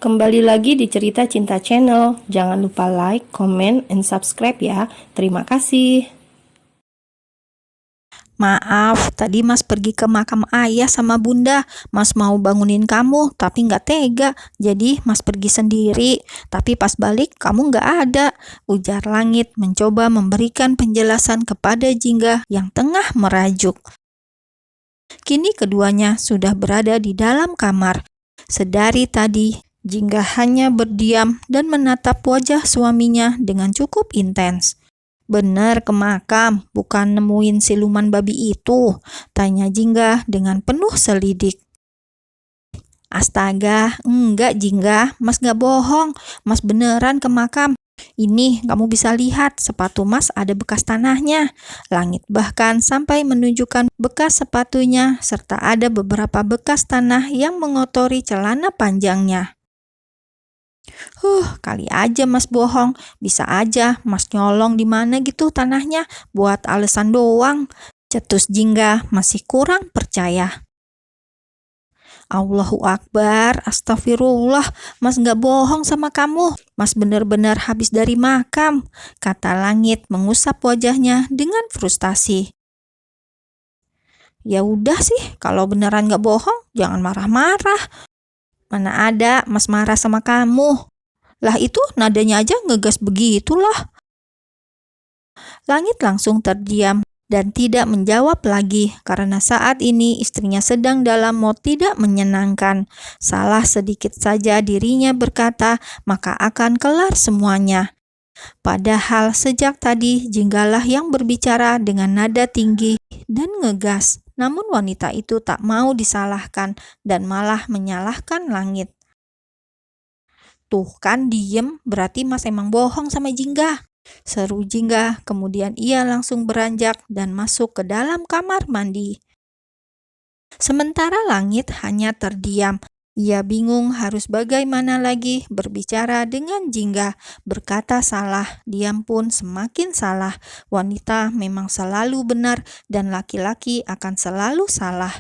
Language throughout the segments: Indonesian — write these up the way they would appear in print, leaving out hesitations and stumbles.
Kembali lagi di Cerita Cinta Channel. Jangan lupa like, comment, and subscribe ya. Terima kasih. Maaf, tadi Mas pergi ke makam ayah sama bunda. Mas mau bangunin kamu, tapi nggak tega. Jadi Mas pergi sendiri. Tapi pas balik, kamu nggak ada. Ujar langit mencoba memberikan penjelasan kepada Jingga yang tengah merajuk. Kini keduanya sudah berada di dalam kamar. Sedari tadi, Jingga hanya berdiam dan menatap wajah suaminya dengan cukup intens. "Benar ke makam, bukan nemuin siluman babi itu?" tanya Jingga dengan penuh selidik. "Astaga, enggak Jingga, Mas nggak bohong. Mas beneran ke makam. Ini kamu bisa lihat sepatu Mas ada bekas tanahnya." Langit bahkan sampai menunjukkan bekas sepatunya serta ada beberapa bekas tanah yang mengotori celana panjangnya. Kali aja Mas bohong. Bisa aja Mas nyolong di mana gitu tanahnya buat alasan doang. Cetus Jingga masih kurang percaya. "Allahu Akbar, astagfirullah, Mas nggak bohong sama kamu. Mas benar-benar habis dari makam," kata langit mengusap wajahnya dengan frustasi. "Ya udah sih, kalau beneran nggak bohong, jangan marah-marah. Mana ada Mas marah sama kamu. Lah itu nadanya aja ngegas begitulah." Langit langsung terdiam dan tidak menjawab lagi karena saat ini istrinya sedang dalam mood tidak menyenangkan. Salah sedikit saja dirinya berkata, maka akan kelar semuanya. Padahal sejak tadi Jinggalah yang berbicara dengan nada tinggi dan ngegas. Namun wanita itu tak mau disalahkan dan malah menyalahkan langit. "Tuh kan diem, berarti Mas emang bohong sama Jingga," seru Jingga. Kemudian ia langsung beranjak dan masuk ke dalam kamar mandi. Sementara langit hanya terdiam. Ia bingung harus bagaimana lagi berbicara dengan Jingga. Berkata salah, diam pun semakin salah. Wanita memang selalu benar dan laki-laki akan selalu salah.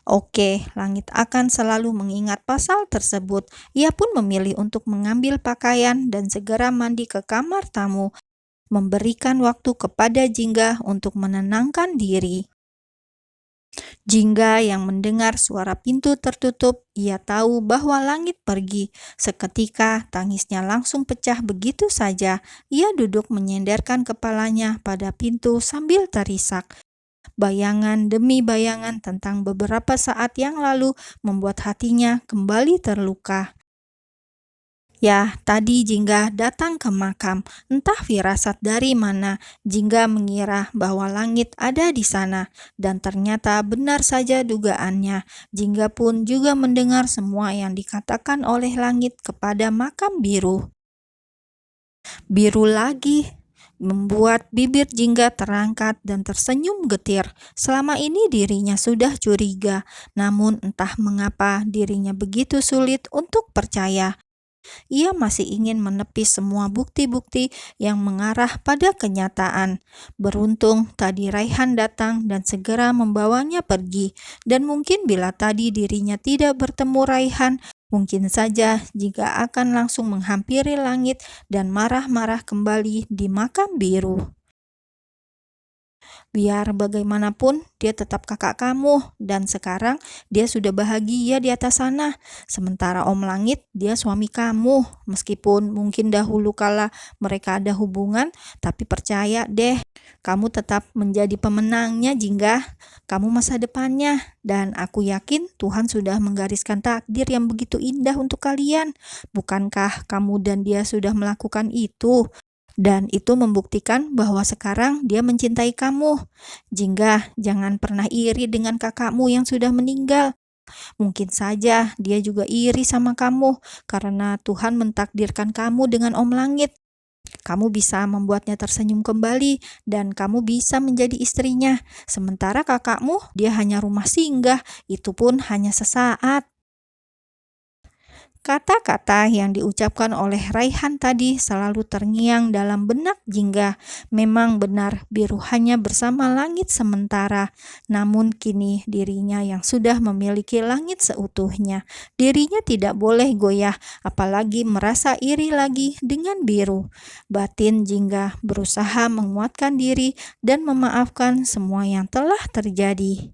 Oke, langit akan selalu mengingat pasal tersebut. Ia pun memilih untuk mengambil pakaian dan segera mandi ke kamar tamu, memberikan waktu kepada Jingga untuk menenangkan diri. Jingga yang mendengar suara pintu tertutup, ia tahu bahwa langit pergi. Seketika tangisnya langsung pecah begitu saja. Ia duduk menyenderkan kepalanya pada pintu sambil terisak. Bayangan demi bayangan tentang beberapa saat yang lalu membuat hatinya kembali terluka. Ya, tadi Jingga datang ke makam. Entah firasat dari mana, Jingga mengira bahwa langit ada di sana. Dan ternyata benar saja dugaannya. Jingga pun juga mendengar semua yang dikatakan oleh langit kepada makam biru. Biru lagi membuat bibir Jingga terangkat dan tersenyum getir. Selama ini dirinya sudah curiga, namun entah mengapa dirinya begitu sulit untuk percaya. Ia masih ingin menepis semua bukti-bukti yang mengarah pada kenyataan. Beruntung tadi Raihan datang dan segera membawanya pergi. Dan mungkin bila tadi dirinya tidak bertemu Raihan, mungkin saja jika akan langsung menghampiri langit dan marah-marah kembali di makam biru. "Biar bagaimanapun dia tetap kakak kamu dan sekarang dia sudah bahagia di atas sana. Sementara Om Langit dia suami kamu. Meskipun mungkin dahulu kala mereka ada hubungan, tapi percaya deh, kamu tetap menjadi pemenangnya Jingga. Kamu masa depannya dan aku yakin Tuhan sudah menggariskan takdir yang begitu indah untuk kalian. Bukankah kamu dan dia sudah melakukan itu? Dan itu membuktikan bahwa sekarang dia mencintai kamu. Jingga, jangan pernah iri dengan kakakmu yang sudah meninggal. Mungkin saja dia juga iri sama kamu karena Tuhan mentakdirkan kamu dengan Om Langit. Kamu bisa membuatnya tersenyum kembali dan kamu bisa menjadi istrinya. Sementara kakakmu, dia hanya rumah singgah, itu pun hanya sesaat." Kata-kata yang diucapkan oleh Raihan tadi selalu terngiang dalam benak Jingga. Memang benar, biru hanya bersama langit sementara. Namun kini dirinya yang sudah memiliki langit seutuhnya. Dirinya tidak boleh goyah, apalagi merasa iri lagi dengan biru. Batin Jingga berusaha menguatkan diri dan memaafkan semua yang telah terjadi.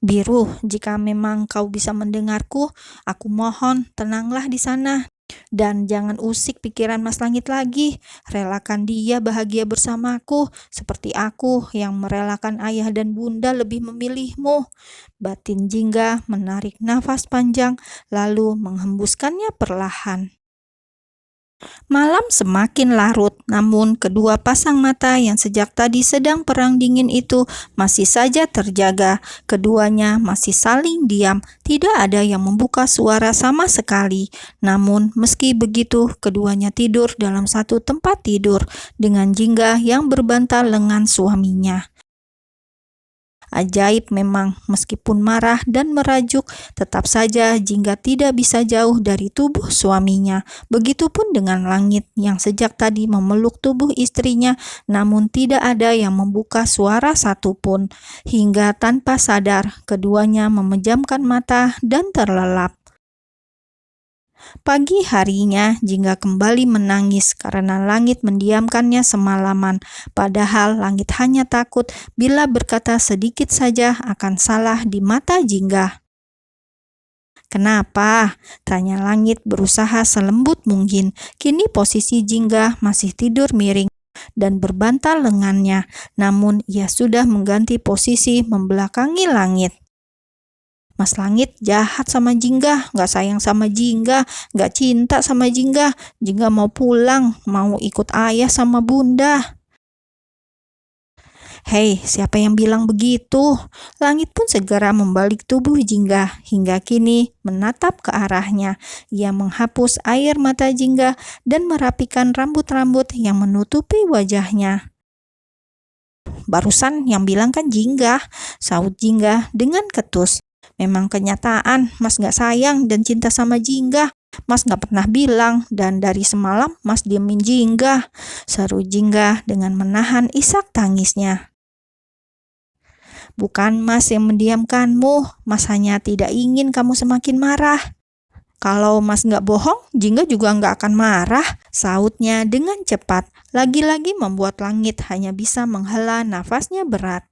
Biru, jika memang kau bisa mendengarku, aku mohon tenanglah di sana. Dan jangan usik pikiran Mas Langit lagi. Relakan dia bahagia bersamaku, seperti aku yang merelakan ayah dan bunda lebih memilihmu. Batin Jingga menarik nafas panjang, lalu menghembuskannya perlahan. Malam semakin larut, namun kedua pasang mata yang sejak tadi sedang perang dingin itu masih saja terjaga. Keduanya masih saling diam, tidak ada yang membuka suara sama sekali. Namun meski begitu, keduanya tidur dalam satu tempat tidur dengan Jingga yang berbantal lengan suaminya. Ajaib memang, meskipun marah dan merajuk, tetap saja Jingga tidak bisa jauh dari tubuh suaminya. Begitupun dengan Langit yang sejak tadi memeluk tubuh istrinya, namun tidak ada yang membuka suara satupun. Hingga tanpa sadar, keduanya memejamkan mata dan terlelap. Pagi harinya, Jingga kembali menangis karena Langit mendiamkannya semalaman. Padahal Langit hanya takut bila berkata sedikit saja akan salah di mata Jingga. "Kenapa?" tanya Langit berusaha selembut mungkin. Kini posisi Jingga masih tidur miring dan berbantal lengannya, namun ia sudah mengganti posisi membelakangi Langit. "Mas Langit jahat sama Jingga, gak sayang sama Jingga, gak cinta sama Jingga. Jingga mau pulang, mau ikut ayah sama bunda." "Hei, siapa yang bilang begitu?" Langit pun segera membalik tubuh Jingga, hingga kini menatap ke arahnya. Ia menghapus air mata Jingga dan merapikan rambut-rambut yang menutupi wajahnya. "Barusan yang bilang kan Jingga," sahut Jingga dengan ketus. "Memang kenyataan Mas gak sayang dan cinta sama Jingga. Mas gak pernah bilang, dan dari semalam Mas diemin Jingga," seru Jingga dengan menahan isak tangisnya. "Bukan Mas yang mendiamkanmu, Mas hanya tidak ingin kamu semakin marah." "Kalau Mas gak bohong, Jingga juga gak akan marah," sahutnya dengan cepat. Lagi-lagi membuat Langit hanya bisa menghela nafasnya berat.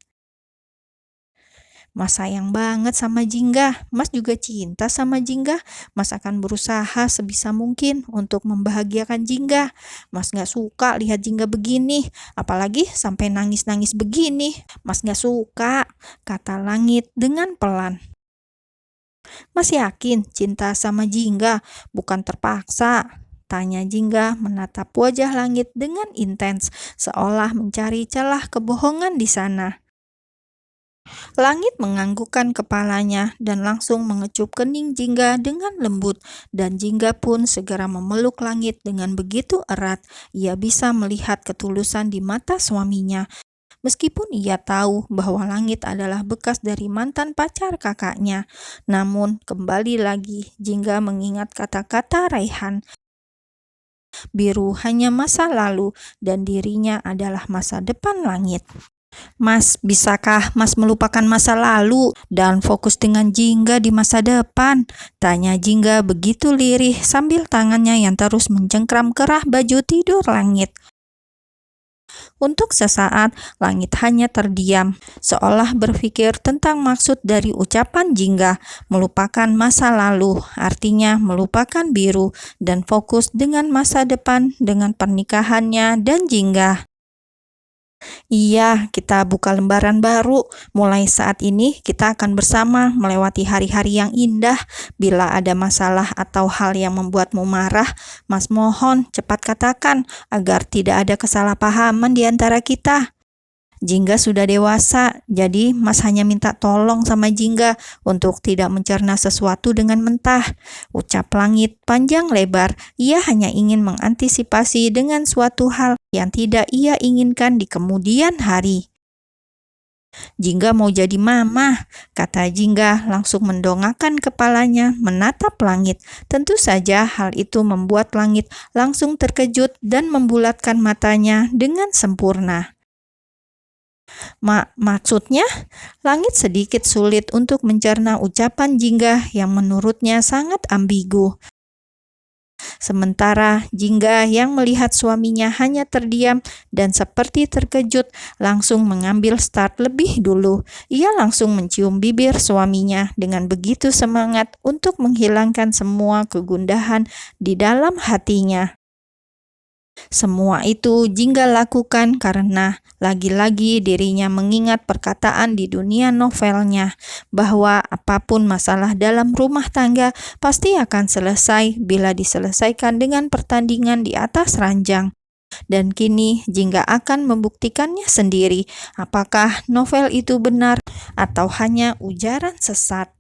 "Mas sayang banget sama Jingga, Mas juga cinta sama Jingga. Mas akan berusaha sebisa mungkin untuk membahagiakan Jingga. Mas gak suka lihat Jingga begini, apalagi sampai nangis-nangis begini. Mas gak suka," kata Langit dengan pelan. "Mas yakin cinta sama Jingga, bukan terpaksa?" tanya Jingga menatap wajah Langit dengan intens, seolah mencari celah kebohongan di sana. Langit menganggukkan kepalanya dan langsung mengecup kening Jingga dengan lembut, dan Jingga pun segera memeluk Langit dengan begitu erat. Ia bisa melihat ketulusan di mata suaminya. Meskipun ia tahu bahwa Langit adalah bekas dari mantan pacar kakaknya, namun kembali lagi Jingga mengingat kata-kata Raihan. Biru hanya masa lalu dan dirinya adalah masa depan Langit. "Mas, bisakah Mas melupakan masa lalu dan fokus dengan Jingga di masa depan?" tanya Jingga begitu lirih sambil tangannya yang terus mencengkram kerah baju tidur Langit. Untuk sesaat, Langit hanya terdiam, seolah berpikir tentang maksud dari ucapan Jingga. Melupakan masa lalu, artinya melupakan biru, dan fokus dengan masa depan dengan pernikahannya dan Jingga. "Iya, kita buka lembaran baru. Mulai saat ini kita akan bersama melewati hari-hari yang indah. Bila ada masalah atau hal yang membuatmu marah, Mas mohon cepat katakan agar tidak ada kesalahpahaman di antara kita. Jingga sudah dewasa, jadi Mas hanya minta tolong sama Jingga untuk tidak mencerna sesuatu dengan mentah," ucap Langit panjang lebar. Ia hanya ingin mengantisipasi dengan suatu hal yang tidak ia inginkan di kemudian hari. Jingga mau jadi mama, kata Jingga langsung mendongakkan kepalanya menatap langit. Tentu saja hal itu membuat langit langsung terkejut dan membulatkan matanya dengan sempurna. Maksudnya, langit sedikit sulit untuk mencerna ucapan Jingga yang menurutnya sangat ambigu. Sementara Jingga yang melihat suaminya hanya terdiam dan seperti terkejut langsung mengambil start lebih dulu. Ia langsung mencium bibir suaminya dengan begitu semangat untuk menghilangkan semua kegundahan di dalam hatinya. Semua itu Jingga lakukan karena lagi-lagi dirinya mengingat perkataan di dunia novelnya bahwa apapun masalah dalam rumah tangga pasti akan selesai bila diselesaikan dengan pertandingan di atas ranjang. Dan kini Jingga akan membuktikannya sendiri apakah novel itu benar atau hanya ujaran sesat.